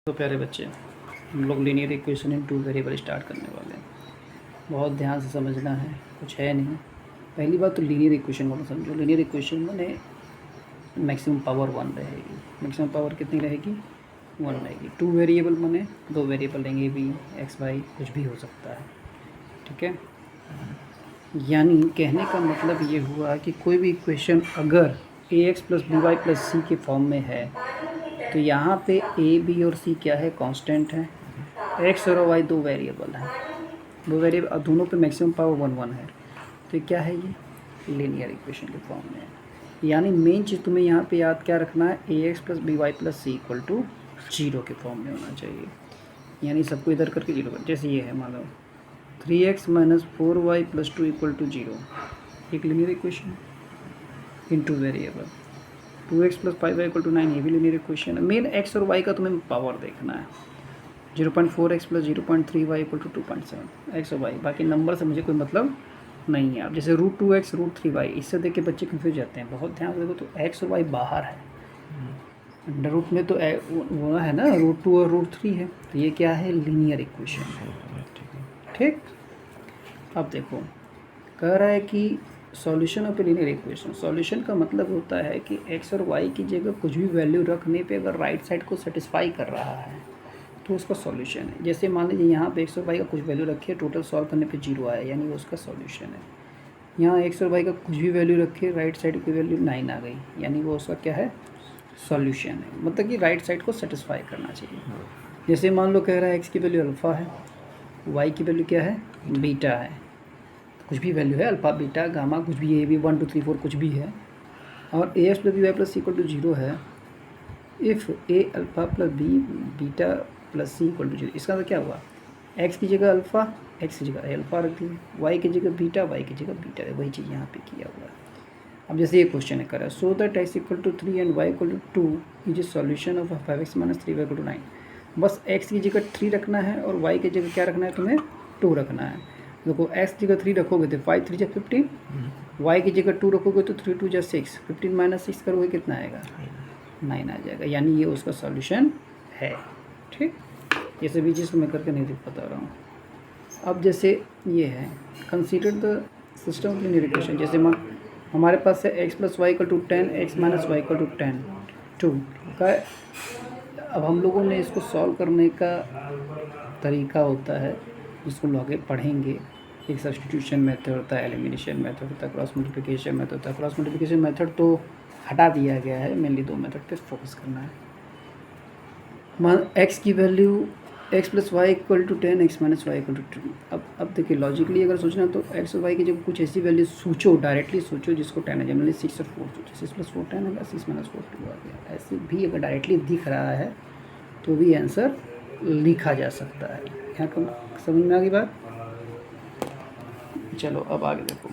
तो प्यारे बच्चे, हम लोग linear equation in two variable start करने वाले हैं। बहुत ध्यान से समझना है, कुछ है नहीं। पहली बात तो लीनियर इक्वेशन को समझो। लीनियर इक्वेशन में मैक्सिमम पावर 1 रहेगी। मैक्सिमम पावर कितनी रहेगी? 1 रहेगी। टू वेरिएबल माने दो वेरिएबल लेंगे, भी एक्स वाई कुछ भी हो सकता है, ठीक है। यानी कहने का मतलब ये हुआ कि कोई भी इक्वेशन अगर a x plus b y plus c के फॉर्म में है तो यहाँ पे ए बी और सी क्या है? कांस्टेंट है। एक्स और वाई दो वेरिएबल हैं, दो वेरिएबल, दोनों पे मैक्सिमम पावर 1 है। तो ये क्या है? ये लीनियर इक्वेशन के फॉर्म में है। यानी मेन चीज़ तुम्हें यहाँ पे याद क्या रखना है? A x plus b y plus c equal to 0 के फॉर्म में होना चाहिए। यानी सबको इधर करके 0 कर, जैसे ये है मान लो 3x minus 4y plus 2 equal to 0, एक linear equation in two variable. 2x plus 5y equal to 9, ये भी लीनियर इक्वेशन है। मेन x और y का तुम्हें पावर देखना है। 0.4x plus 0.3y equal to 2.7, x और वाई। बाकी नंबर से मुझे कोई मतलब नहीं है। अब जैसे √2x √3y, इससे देख के बच्चे कन्फ्यूज जाते हैं। बहुत ध्यान से देखो तो x और y बाहर है, अंडर रूट में तो वो है ना, √2 और √3 है। तो ये क्या है? लीनियर इक्वेशन, ठीक। अब देखो कह रहा है कि solution of a linear equation. Solution का मतलब होता है कि एक्स और वाई की जगह कुछ भी वैल्यू रखने पे अगर राइट साइड को सेटिस्फाई कर रहा है तो उसका सॉल्यूशन है। जैसे मान लीजिए यहाँ पे एक्स और वाई का कुछ वैल्यू रखिए, टोटल सॉल्व करने पे 0 आया, यानी वो उसका सॉल्यूशन है। यहाँ एक्स और वाई का कुछ भी वैल्यू रखिए, राइट साइड की वैल्यू 9 आ गई, यानी वो उसका क्या है? सॉल्यूशन है। मतलब कि राइट साइड को सेटिस्फाई करना चाहिए। जैसे मान लो कह रहा है एक्स की वैल्यू अल्फ़ा है, वाई की वैल्यू क्या है? बीटा है। कुछ भी वैल्यू है, अल्फ़ा बीटा गामा कुछ भी, ए बी 1 2 3 4 कुछ भी है, और a x plus b y plus c equal to 0 है if a alpha plus b beta plus c equal to 0। इसका मतलब क्या हुआ? एक्स की जगह अल्फ़ा, एक्स की जगह अल्फ़ा रख दिया, वाई की जगह बीटा, वाई की जगह बीटा है। वही चीज़ यहाँ पे किया हुआ है। अब जैसे ये क्वेश्चन है करा, so that x equal to 3 and y equal to 2 is a solution of 5x minus 3y equal to 9। बस एक्स की जगह 3 रखना है और वाई की जगह क्या रखना है? तुम्हें 2 रखना है। देखो एक्स की जगह 3 रखोगे तो 5 3 = 15, वाई की जगह 2 रखोगे तो 3 2 = 6, 15 माइनस 6 करोगे कितना आएगा? 9 आ जाएगा। यानी ये उसका सॉल्यूशन है, ठीक। ये सभी चीज़ मैं करके नहीं बता रहा हूँ। अब जैसे ये है, consider the system of linear equation. जैसे हमारे पास है x plus y equal to 10, x minus y equal to 10 2 का। अब हम लोगों ने इसको सॉल्व करने का तरीका होता है जिसको लोग आगे पढ़ेंगे। एक सब्स्टिट्यूशन मेथड होता है, एलिमिनेशन मेथड होता है, क्रॉस मल्टीप्लिकेशन मेथड होता है। क्रॉस मल्टीप्लिकेशन मेथड तो हटा दिया गया है, मेनली दो मेथड पे फोकस करना है। मान एक्स की value x plus y equal to 10, x minus y equal to 2। अब देखिए लॉजिकली अगर सोचना तो एक्स और वाई की जब कुछ ऐसी वैल्यू सोचो, डायरेक्टली सोचो जिसको 10 है, जनरली 6 और 4 सोचो, 6 प्लस 4 10 है, 6 माइनस 4 2 आ गया। ऐसे भी अगर डायरेक्टली दिख रहा है तो भी आंसर लिखा जा सकता है। यहाँ का समझ में आ गई बात? चलो अब आगे देखो।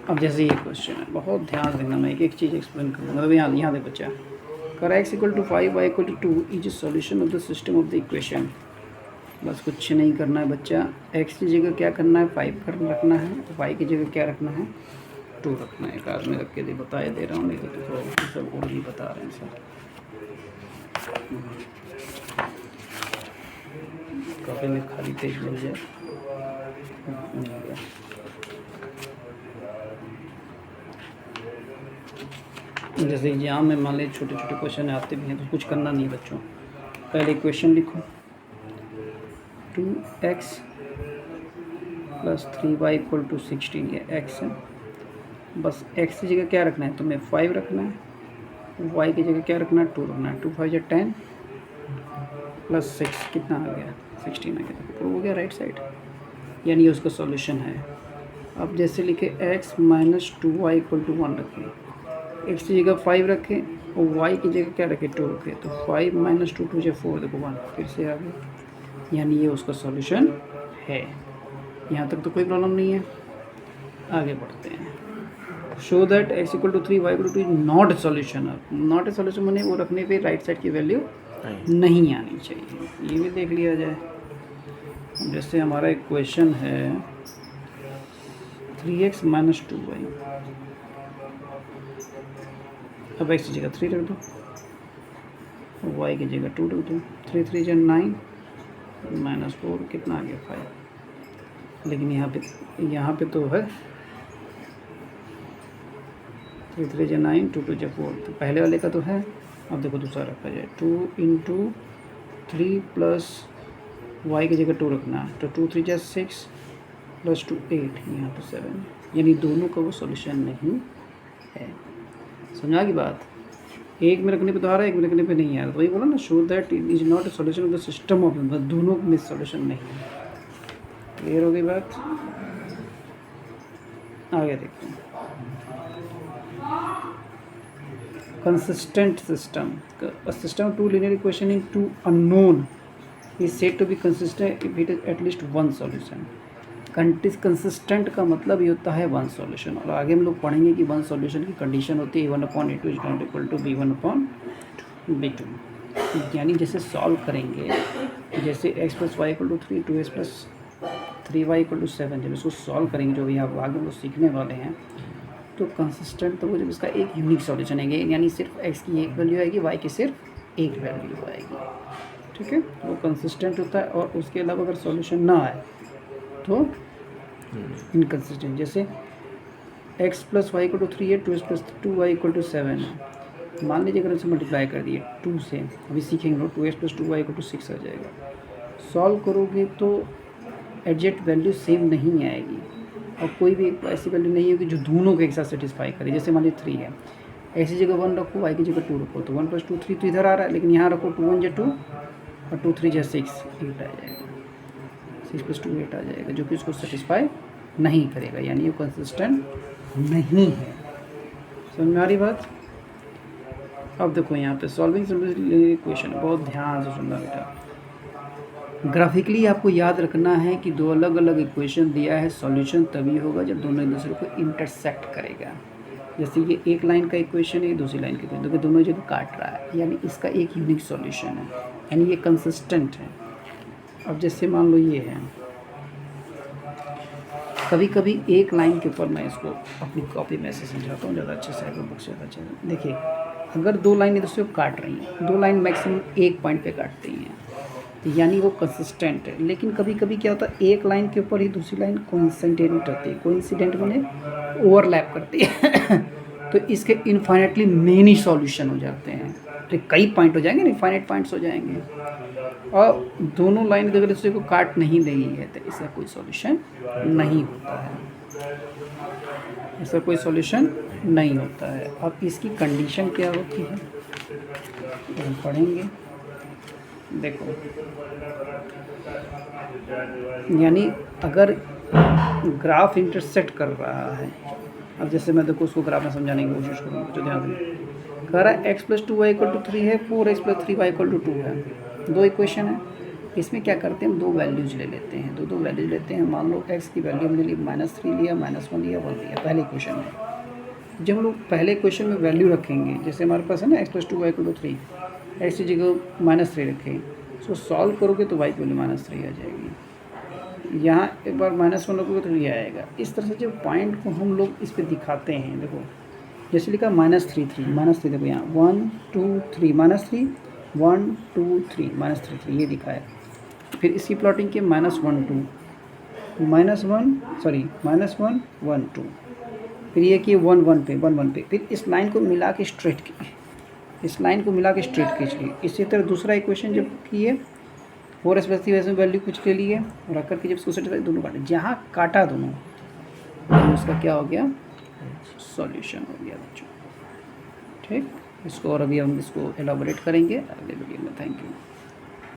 अब जैसे ये क्वेश्चन है, बहुत ध्यान देना, मैं एक एक चीज़ एक्सप्लेन करूँगा। मतलब यहाँ देख बच्चा, कर x equal to 5 y equal to 2 is a solution of the system of the equation. बस कुछ नहीं करना है बच्चा, एक्स की जगह क्या करना है? 5 रखना है, वाई की जगह क्या रखना है? 2 रखना है। एक आध में रख के बताए दे रहा हूँ, नहीं तो सब और ही बता रहे हैं सर। काफ़ी में खाली पेज मिल जाए। जैसे एग्जाम में मान लीजिए छोटे छोटे क्वेश्चन आते भी हैं तो कुछ करना नहीं है बच्चों। पहले इक्वेशन लिखो, 2x plus 3y equal to 16, ये x है। बस x की जगह क्या रखना है? तुम्हें 5 रखना है, y की जगह क्या रखना है? 2 रखना है। 2 5 10 प्लस 6 कितना आ गया? 16 आ गया। प्रूव हो गया राइट साइड, यानी उसका सॉल्यूशन है। अब जैसे लिखे x minus 2y equal to 1 रखें, x की जगह 5 रखें और y की जगह क्या रखें? 2 रखें, तो 5 माइनस 2 2 4, देखो 1 फिर से आ गया, यानी ये उसका सॉल्यूशन है। यहाँ तक तो कोई प्रॉब्लम नहीं है। आगे बढ़ते हैं। Show that x equal to 3 y equal to 2 not a solution. अब नॉट ए सॉल्यूशन मैंने वो रखने पे राइट साइड की वैल्यू नहीं आनी चाहिए, ये भी देख लिया जाए। जैसे हमारा एक क्वेश्चन है 3x माइनस 2y, अब x की जगह 3 रख दो, y की जगह 2 रख दो, 3 3 जा 9 -4 कितना आ गया 5। लेकिन यहाँ पे तो है 3 3 जा 9 2 2 जा 4, तो पहले वाले का तो है। अब देखो दूसरा रखा जाए 2 × 3 प्लस y की जगह 2 रखना है, तो 2 3 जा 6 प्लस 2 8, यहाँ पे 7, यानी दोनों का वो सॉल्यूशन नहीं है। समझा की बात? एक में रखने पे तो आ रहा है, एक में रखने पे नहीं आ रहा, तो वही बोला ना, show that it is not a solution of the system of number, दोनों में सॉल्यूशन नहीं है। क्लियर हो गई बात? आगे देखते हैं। Consistent system. A system of two linear equation in two unknown is said to be consistent if it is at least one solution. Consistent का मतलब ये होता है वन सॉल्यूशन, और आगे हम लोग पढ़ेंगे कि वन सॉल्यूशन की कंडीशन होती है a1/a2 is not equal to b1/b2। यानी जैसे सॉल्व करेंगे, जैसे x + y = 3, 2x + 3y = 7, जब इसको सॉल्व करेंगे जो भी आप आगे हम लोग सीखने वाले हैं, तो कंसिस्टेंट तो वो जब इसका एक यूनिक सॉल्यूशन है, यानी सिर्फ x की एक वैल्यू आएगी, y की सिर्फ एक वैल्यू आएगी। ठीक है, वो कंसिस्टेंट होता है। और उसके अलावा अगर सॉल्यूशन ना आए तो इनकंसिस्टेंट। जैसे x + y = 3 है, 2x + 2y = 7 है। मान लीजिए अगर इसे मल्टीप्लाई कर दिए 2 से, अभी सीखेंगे लोग, 2x + 2y = 6 आ जाएगा। सॉल्व करोगे तो एग्जैक्ट वैल्यू सेम नहीं आएगी, और कोई भी ऐसी वैल्यू नहीं होगी जो दोनों को एक साथ सेटिस्फाई करे। जैसे मान लीजिए 3 है, ऐसी जगह 1 रखो, y की जगह 2 रखो, तो 1 + 2 3 तो इधर आ रहा है, लेकिन यहाँ रखो 2 1 जा 2 और 2 3 जा 6, 8 आ जाएगा, 6 + 2 8 आ जाएगा, जो कि उसको सेटिस्फाई नहीं करेगा, यानी ये कंसिस्टेंट नहीं है। समझ में आ रही बात? अब देखो यहाँ पे सॉल्विंग इक्वेशन, बहुत ध्यान से सुनना बेटा। ग्राफिकली आपको याद रखना है कि दो अलग अलग इक्वेशन दिया है, सॉल्यूशन तभी होगा जब दोनों एक दूसरे को इंटरसेक्ट करेगा। जैसे ये एक लाइन का इक्वेशन है, दूसरी लाइन का इक्वेशन, देखो दोनों जगह काट रहा है, यानी इसका एक यूनिक सॉल्यूशन है, यानी ये कंसिस्टेंट है। अब जैसे मान लो ये है, कभी कभी एक लाइन के ऊपर मैं इसको अपनी कॉपी में ऐसे समझाता हूँ ज़्यादा अच्छे से, बुक से ज़्यादा अच्छे से। देखिए, अगर दो लाइन एक दूसरे को काट रही हैं, दो लाइन मैक्सिमम एक पॉइंट पे काटती हैं, तो यानी वो कंसिस्टेंट है। लेकिन कभी कभी क्या होता है, एक लाइन के ऊपर ही दूसरी लाइन कोइंसिडेंट होती है, कोइंसिडेंट माने ओवरलैप करती है तो इसके इनफाइनेटली मेनी सॉल्यूशन हो जाते हैं, तो कई पॉइंट हो जाएंगे, इनफाइनेट पॉइंट्स हो जाएंगे। और दोनों लाइन अगर दूसरे को काट नहीं रही है तो इसका कोई सॉल्यूशन नहीं होता है, इसका कोई सॉल्यूशन नहीं होता है। अब इसकी कंडीशन क्या होती है हम पढ़ेंगे। देखो, यानी अगर ग्राफ इंटरसेक्ट कर रहा है, अब जैसे मैं देखो उसको ग्राफ में समझाने की कोशिश करूँगा, तो ध्यान दें। कह रहा है x + 2y = 3 है, 4x + 3y = 2 है, दो इक्वेशन है। इसमें क्या करते हैं, हम दो वैल्यूज ले लेते हैं, दो वैल्यूज लेते हैं। मान लो x की वैल्यू हमने ली -3 लिया, -1 लिया, 1 लिया पहले इक्वेशन में। जब हम लोग पहले इक्वेशन में वैल्यू रखेंगे, जैसे हमारे पास है ना x + 2y = 3, x की जगह -3 रखें, उसको सॉल्व करोगे तो y की वैल्यू -3 आ जाएगी। यहाँ एक बार -1 रखोगे तो ये आएगा। इस तरह से जब पॉइंट को हम लोग इस पर दिखाते हैं, देखो जैसे लिखा -3 3, देखो यहाँ 1 2 3, -3 1 2 3, -3 3 ये दिखा है। फिर इसकी प्लॉटिंग की -1 2, -1 1 2, फिर ये कि 1 1 पे 1 1 पे, फिर इस लाइन को मिला के स्ट्रेट की, इस लाइन को मिला के स्ट्रेट खींच ली। इसी तरह दूसरा इक्वेशन जब किए 4x + 3 वैसे वैल्यू कुछ ले लिए और रख करके जब इसको सेटिस्फाई, दोनों काटे, जहाँ काटा दोनों तो उसका क्या हो गया, सॉल्यूशन हो गया बच्चों। ठीक, इसको और अभी हम इसको एलाबोरेट करेंगे अगले वीडियो में। Thank you.